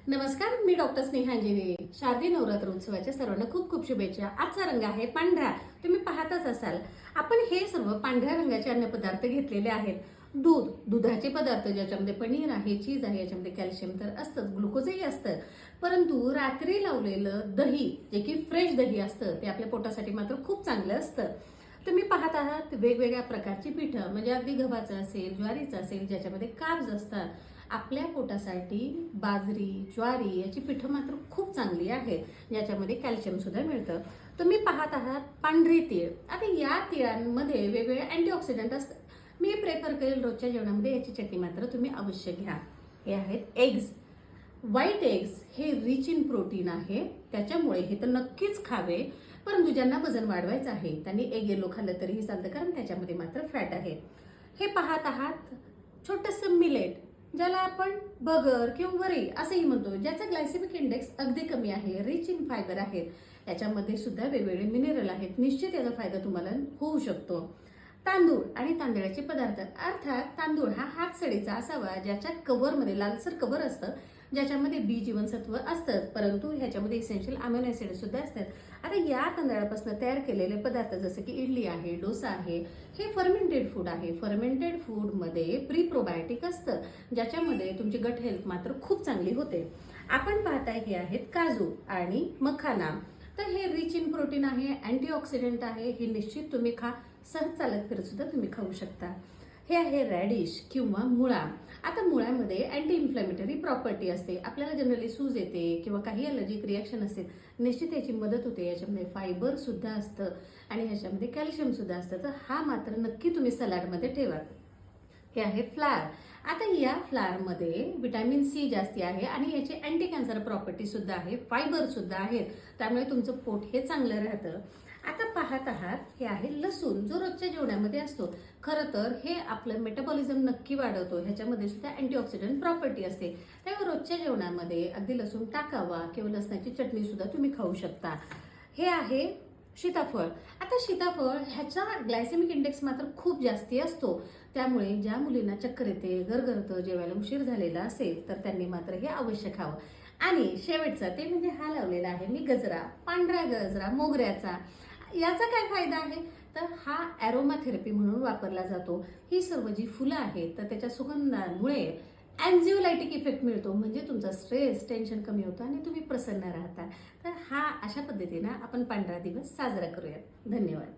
नमस्कार, मी doctor Sneha engineer. शारदीय नवरात्र उत्सवाच्या सर्वांना खूप खूप शुभेच्छा. आजचा रंग आहे पांढरा. तुम्ही पाहतच असाल. आपण हे सर्व पांढऱ्या रंगाचे अन्नपदार्थ घेतलेले आहेत. दुधाचे पदार्थ ज्याच्यामध्ये पनीर आहे, चीज आहे, याच्यामध्ये कॅल्शियम तर असतंच, ग्लुकोजही असतं. परंतु रात्री लावलेलं दही, जे की फ्रेश दही असतं, ते आपल्या पोटासाठी मात्र खूप चांगलं असतं. तुम्ही पाहत आहात वेगवेगळ्या प्रकारची पिठं, म्हणजे अगदी गव्हाचं असेल, ज्वारीचं असेल, ज्याच्यामध्ये कार्ब्स असतात. आपल्या पोटासाठी बाजरी, ज्वारी याची पिठं मात्र खूप चांगली आहेत, ज्याच्यामध्ये कॅल्शियम सुद्धा मिळतं. तुम्ही पाहत आहात पांढरी तीळ. आता या तिळांमध्ये वेगवेगळे अँटीऑक्सिडंट असतात. मी प्रेफर करेल रोजच्या जेवणामध्ये याची चटणी मात्र तुम्ही अवश्य घ्या. हे आहेत एग्स. व्हाईट एग्स हे रिच इन प्रोटीन आहे, त्याच्यामुळे हे तर नक्कीच खावे. परंतु ज्यांना वजन वाढवायचं आहे त्यांनी एग येलो खाल्लं तरीही चालतं, कारण त्याच्यामध्ये मात्र फॅट आहे. हे पाहत आहात छोटंसं मिलेट, ज्याला आपण बगर किंवा वरी असंही म्हणतो, ज्याचा ग्लायसेमिक इंडेक्स अगदी कमी आहे, रिच इन फायबर आहे. याच्यामध्ये सुद्धा वेगवेगळे मिनरल आहेत. निश्चित याचा फायदा तुम्हाला होऊ शकतो. तांदूळ आणि तांदळाचे पदार्थ, अर्थात तांदूळ हा हातसडीचा असावा, ज्याच्या कव्हरमध्ये लालसर कव्हर असतं, ज्याच्यामध्ये बी जीवनसत्व असतं, परंतु ह्याच्यामध्ये इसेन्शियल अमिनो ऍसिड सुद्धा असतात. आता या तांदळापासून तयार केलेले पदार्थ जसं की इडली आहे, डोसा आहे, हे फर्मेंटेड फूड आहे. फर्मेंटेड फूडमध्ये प्री प्रोबायोटिक असतं, ज्याच्यामध्ये तुमची गट हेल्थ मात्र खूप चांगली होते. आपण पाहताय हे आहेत काजू आणि मखाना. तर हे रिच इन प्रोटीन आहे, अँटीऑक्सिडंट आहे. हे निश्चित तुम्ही खा. सहज चालत फिरत सुद्धा तुम्ही खाऊ शकता. हे आहे रॅडिश किंवा मुळा. आता मुळ्यामध्ये अँटी इन्फ्लॅमेटरी प्रॉपर्टी असते. आपल्याला जनरली सूज येते किंवा काही अलर्जिक रिॲक्शन असते, निश्चित याची मदत होते. याच्यामध्ये फायबर सुद्धा असतं आणि ह्याच्यामध्ये कॅल्शियम सुद्धा असतं. तर हा मात्र नक्की तुम्ही सलाडमध्ये ठेवा. हे आहे फ्लावर. आता या फ्लावरमध्ये व्हिटॅमिन सी जास्ती आहे आणि याची अँटी कॅन्सर प्रॉपर्टी सुद्धा आहे, फायबर सुद्धा आहेत, त्यामुळे तुमचं पोट हे चांगलं राहतं. आता पाहत आहात हे आहे लसूण, जो रोजच्या जेवणामध्ये असतो. खरं तर हे आपलं मेटाबॉलिझम नक्की वाढवतो. ह्याच्यामध्ये सुद्धा अँटीऑक्सिडंट प्रॉपर्टी असते, त्यामुळे रोजच्या जेवणामध्ये अगदी लसूण टाकावा किंवा लसणाची चटणी सुद्धा तुम्ही खाऊ शकता. हे आहे सीताफळ. आता सीताफळ ह्याचा ग्लायसेमिक इंडेक्स मात्र खूप जास्ती असतो, त्यामुळे ज्या मुलींना चक्कर येते, गरगरतं, जेवायला उशीर झालेला असेल, तर त्यांनी मात्र हे अवश्य खावं. आणि शेवटचा ते म्हणजे हा लावलेला आहे मी गजरा, पांढरा गजरा मोगऱ्याचा. याचा काय फायदा आहे, तर हा ॲरोमा थेरपी म्हणून वापरला जातो. ही सर्व जी फुलं आहेत तर त्याच्या सुगंधामुळे अँजिओलायटिक इफेक्ट मिळतो, म्हणजे तुमचा स्ट्रेस, टेन्शन कमी होतं आणि तुम्ही प्रसन्न राहता. तर हा अशा पद्धतीनं आपण 15 दिवस साजरा करूयात. धन्यवाद.